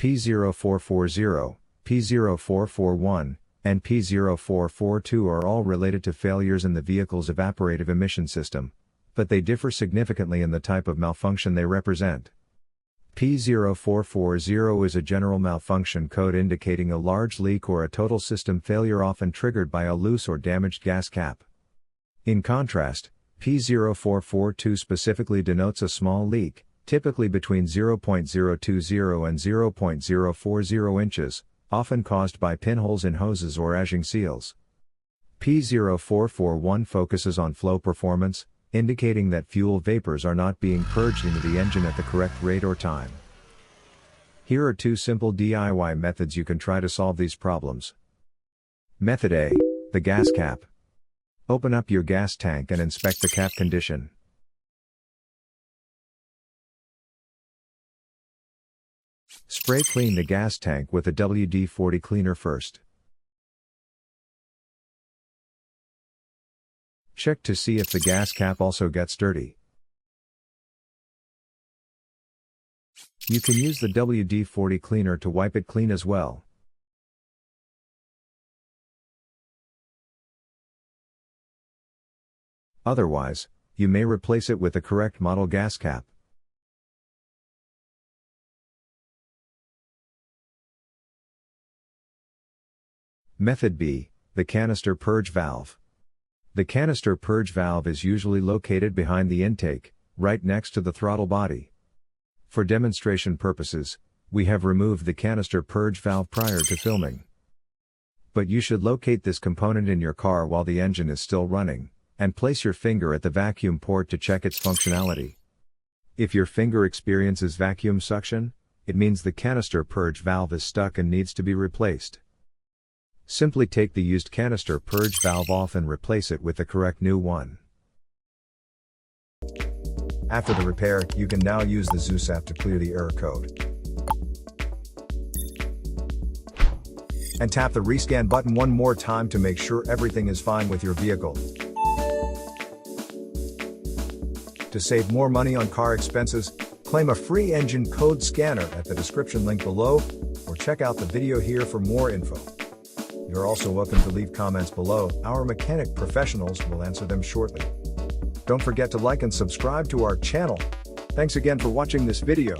P0440, P0441, and P0442 are all related to failures in the vehicle's evaporative emission system, but they differ significantly in the type of malfunction they represent. P0440 is a general malfunction code indicating a large leak or a total system failure often triggered by a loose or damaged gas cap. In contrast, P0442 specifically denotes a small leak, typically between 0.020 and 0.040 inches, often caused by pinholes in hoses or edging seals. P0441 focuses on flow performance, indicating that fuel vapors are not being purged into the engine at the correct rate or time. Here are two simple DIY methods you can try to solve these problems. Method A, the gas cap. Open up your gas tank and inspect the cap condition. Spray clean the gas tank with a WD-40 cleaner first. Check to see if the gas cap also gets dirty. You can use the WD-40 cleaner to wipe it clean as well. Otherwise, you may replace it with the correct model gas cap. Method B, the canister purge valve. The canister purge valve is usually located behind the intake, right next to the throttle body. For demonstration purposes, we have removed the canister purge valve prior to filming. But you should locate this component in your car while the engine is still running, and place your finger at the vacuum port to check its functionality. If your finger experiences vacuum suction, it means the canister purge valve is stuck and needs to be replaced. Simply take the used canister purge valve off and replace it with the correct new one. After the repair, you can now use the Zeus app to clear the error code. And tap the rescan button one more time to make sure everything is fine with your vehicle. To save more money on car expenses, claim a free engine code scanner at the description link below, or check out the video here for more info. You're also welcome to leave comments below, our mechanic professionals will answer them shortly. Don't forget to like and subscribe to our channel. Thanks again for watching this video.